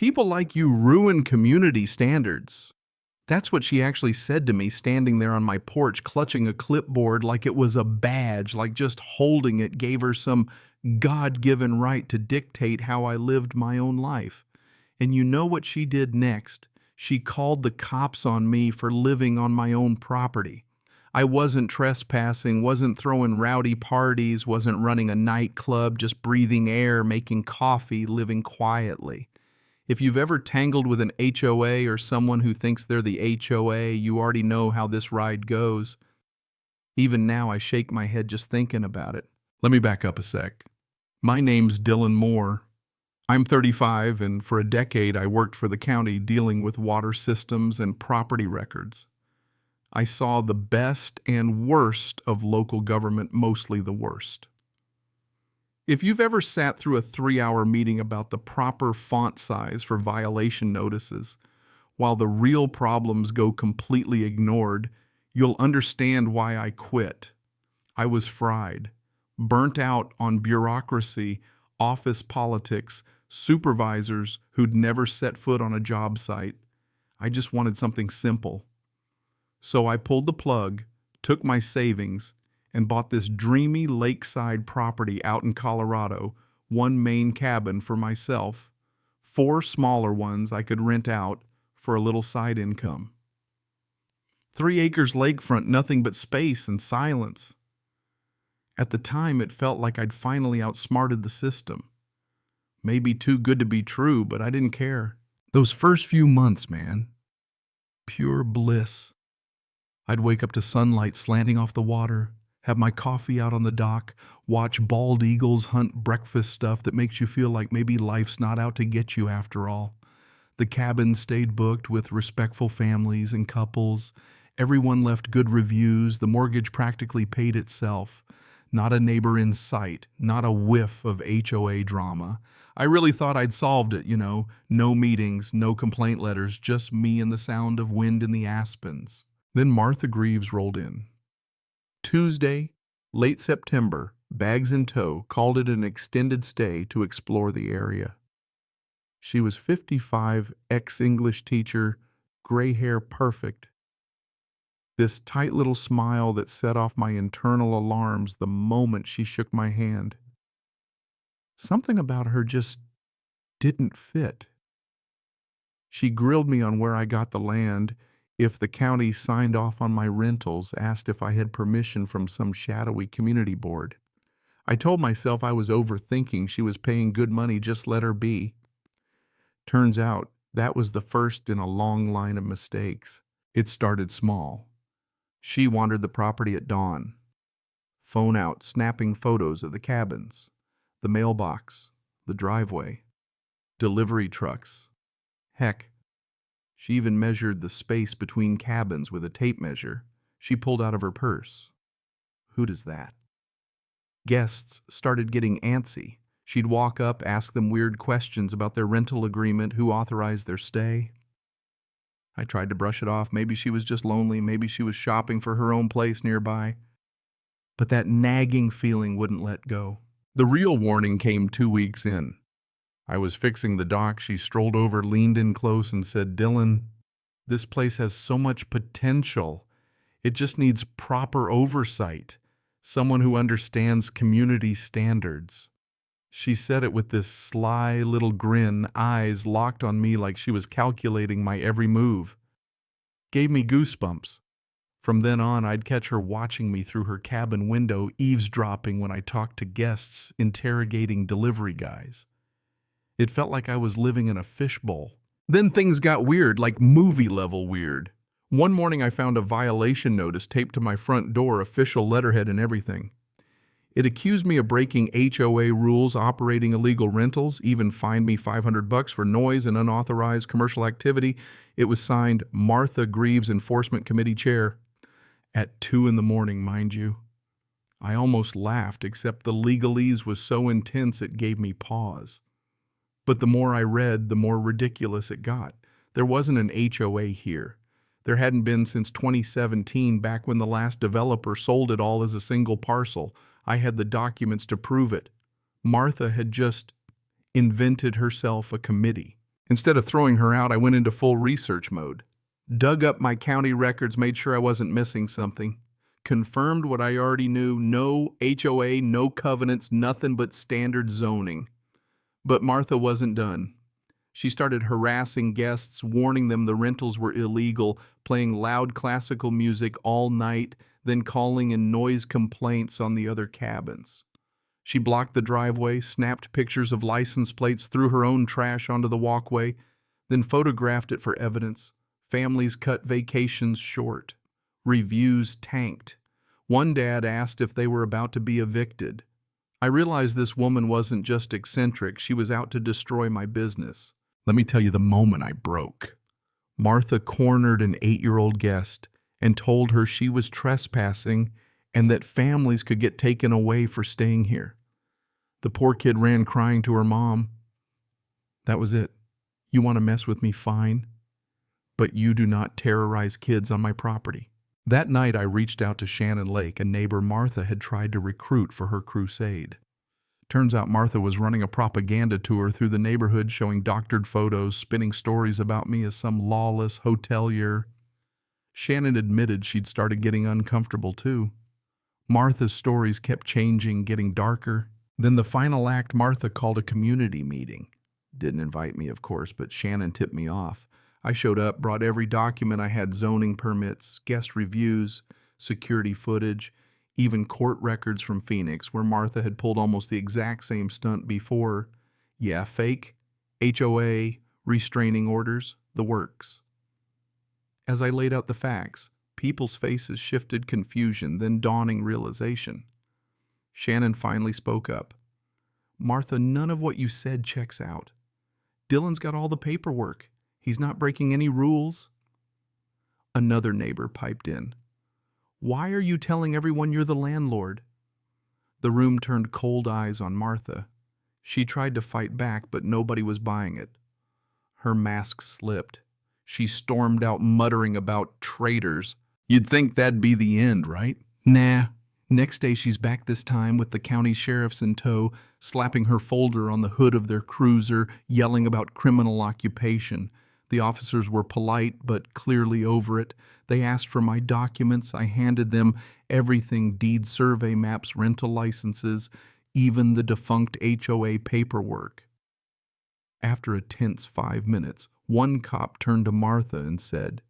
People like you ruin community standards. That's what she actually said to me, standing there on my porch, clutching a clipboard like it was a badge, like just holding it gave her some God-given right to dictate how I lived my own life. And you know what she did next? She called the cops on me for living on my own property. I wasn't trespassing, wasn't throwing rowdy parties, wasn't running a nightclub, just breathing air, making coffee, living quietly. If you've ever tangled with an HOA or someone who thinks they're the HOA, you already know how this ride goes. Even now, I shake my head just thinking about it. Let me back up a sec. My name's Dylan Moore. I'm 35, and for a decade I worked for the county dealing with water systems and property records. I saw the best and worst of local government, mostly the worst. If you've ever sat through a 3-hour meeting about the proper font size for violation notices, while the real problems go completely ignored, you'll understand why I quit. I was fried, burnt out on bureaucracy, office politics, supervisors who'd never set foot on a job site. I just wanted something simple. So I pulled the plug, took my savings, and bought this dreamy lakeside property out in Colorado, one main cabin for myself, 4 smaller ones I could rent out for a little side income. 3 acres lakefront, nothing but space and silence. At the time, it felt like I'd finally outsmarted the system. Maybe too good to be true, but I didn't care. Those first few months, man, pure bliss. I'd wake up to sunlight slanting off the water, have my coffee out on the dock, watch bald eagles hunt breakfast stuff that makes you feel like maybe life's not out to get you after all. The cabin stayed booked with respectful families and couples. Everyone left good reviews. The mortgage practically paid itself. Not a neighbor in sight, not a whiff of HOA drama. I really thought I'd solved it, no meetings, no complaint letters, just me and the sound of wind in the aspens. Then Martha Greaves rolled in. Tuesday, late September, bags in tow, called it an extended stay to explore the area. She was 55, ex-English teacher, gray hair perfect. This tight little smile that set off my internal alarms the moment she shook my hand. Something about her just didn't fit. She grilled me on where I got the land, if the county signed off on my rentals, asked if I had permission from some shadowy community board. I told myself I was overthinking. She was paying good money, just let her be. Turns out that was the first in a long line of mistakes. It started small. She wandered the property at dawn. Phone out, snapping photos of the cabins, the mailbox, the driveway, delivery trucks. Heck, she even measured the space between cabins with a tape measure she pulled out of her purse. Who does that? Guests started getting antsy. She'd walk up, ask them weird questions about their rental agreement, who authorized their stay. I tried to brush it off. Maybe she was just lonely. Maybe she was shopping for her own place nearby. But that nagging feeling wouldn't let go. The real warning came 2 weeks in. I was fixing the dock. She strolled over, leaned in close, and said, "Dylan, this place has so much potential. It just needs proper oversight. Someone who understands community standards." She said it with this sly little grin, eyes locked on me like she was calculating my every move. Gave me goosebumps. From then on, I'd catch her watching me through her cabin window, eavesdropping when I talked to guests, interrogating delivery guys. It felt like I was living in a fishbowl. Then things got weird, like movie-level weird. One morning I found a violation notice taped to my front door, official letterhead and everything. It accused me of breaking HOA rules, operating illegal rentals, even fined me $500 for noise and unauthorized commercial activity. It was signed Martha Greaves, Enforcement Committee Chair. At 2 in the morning, mind you. I almost laughed, except the legalese was so intense it gave me pause. But the more I read, the more ridiculous it got. There wasn't an HOA here. There hadn't been since 2017, back when the last developer sold it all as a single parcel. I had the documents to prove it. Martha had just invented herself a committee. Instead of throwing her out, I went into full research mode. Dug up my county records, made sure I wasn't missing something. Confirmed what I already knew: no HOA, no covenants, nothing but standard zoning. But Martha wasn't done. She started harassing guests, warning them the rentals were illegal, playing loud classical music all night, then calling in noise complaints on the other cabins. She blocked the driveway, snapped pictures of license plates, threw her own trash onto the walkway, then photographed it for evidence. Families cut vacations short. Reviews tanked. One dad asked if they were about to be evicted. I realized this woman wasn't just eccentric, she was out to destroy my business. Let me tell you the moment I broke. Martha cornered an 8-year-old guest and told her she was trespassing and that families could get taken away for staying here. The poor kid ran crying to her mom. That was it. You want to mess with me, fine, but you do not terrorize kids on my property. That night I reached out to Shannon Lake, a neighbor Martha had tried to recruit for her crusade. Turns out Martha was running a propaganda tour through the neighborhood, showing doctored photos, spinning stories about me as some lawless hotelier. Shannon admitted she'd started getting uncomfortable too. Martha's stories kept changing, getting darker. Then the final act, Martha called a community meeting. Didn't invite me, of course, but Shannon tipped me off. I showed up, brought every document I had: zoning permits, guest reviews, security footage, even court records from Phoenix, where Martha had pulled almost the exact same stunt before. Yeah, fake, HOA, restraining orders, the works. As I laid out the facts, people's faces shifted: confusion, then dawning realization. Shannon finally spoke up. Martha, none of what you said checks out. Dylan's got all the paperwork. He's not breaking any rules. Another neighbor piped in. Why are you telling everyone you're the landlord? The room turned cold eyes on Martha. She tried to fight back, but nobody was buying it. Her mask slipped. She stormed out, muttering about traitors. You'd think that'd be the end, right? Nah. Next day she's back, this time with the county sheriffs in tow, slapping her folder on the hood of their cruiser, yelling about criminal occupation. The officers were polite, but clearly over it. They asked for my documents. I handed them everything: deed, survey maps, rental licenses, even the defunct HOA paperwork. After a tense 5 minutes, one cop turned to Martha and said,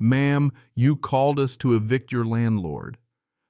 "Ma'am, you called us to evict your landlord.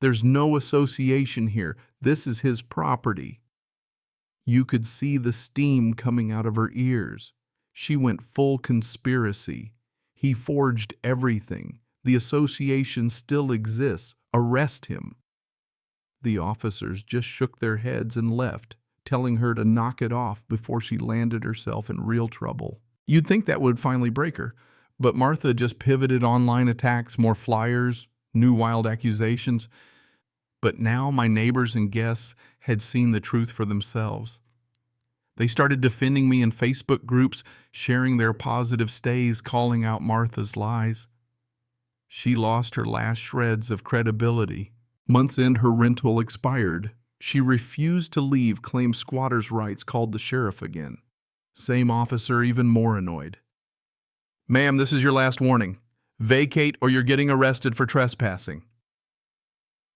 There's no association here. This is his property." You could see the steam coming out of her ears. She went full conspiracy. He forged everything. The association still exists. Arrest him. The officers just shook their heads and left, telling her to knock it off before she landed herself in real trouble. You'd think that would finally break her, but Martha just pivoted: online attacks, more flyers, new wild accusations. But now my neighbors and guests had seen the truth for themselves. They started defending me in Facebook groups, sharing their positive stays, calling out Martha's lies. She lost her last shreds of credibility. Months in, her rental expired. She refused to leave, claimed squatters' rights, called the sheriff again. Same officer, even more annoyed. "Ma'am, this is your last warning. Vacate or you're getting arrested for trespassing."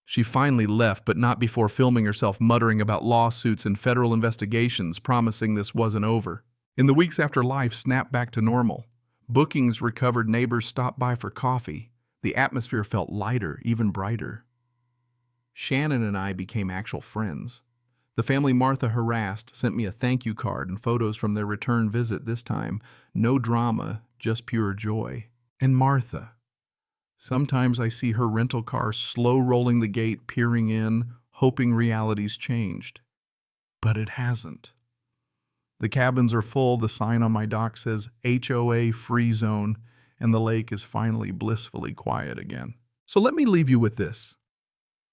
She finally left, but not before filming herself muttering about lawsuits and federal investigations, promising this wasn't over. In the weeks after life snapped back to normal, bookings recovered, neighbors stopped by for coffee. The atmosphere felt lighter, even brighter. Shannon and I became actual friends. The family Martha harassed sent me a thank you card and photos from their return visit this time. No drama, just pure joy. And Martha. Sometimes I see her rental car slow rolling the gate, peering in, hoping reality's changed. But it hasn't. The cabins are full, the sign on my dock says HOA free zone, and the lake is finally blissfully quiet again. So let me leave you with this.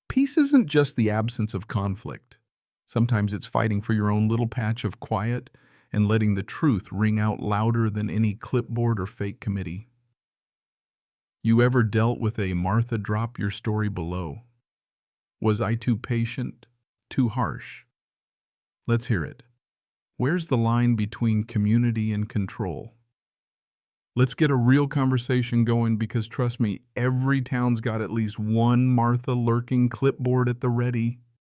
Peace isn't just the absence of conflict. Sometimes it's fighting for your own little patch of quiet and letting the truth ring out louder than any clipboard or fake committee. You ever dealt with a Martha? Drop your story below. Was I too patient? Too harsh? Let's hear it. Where's the line between community and control? Let's get a real conversation going because trust me, every town's got at least one Martha lurking clipboard at the ready.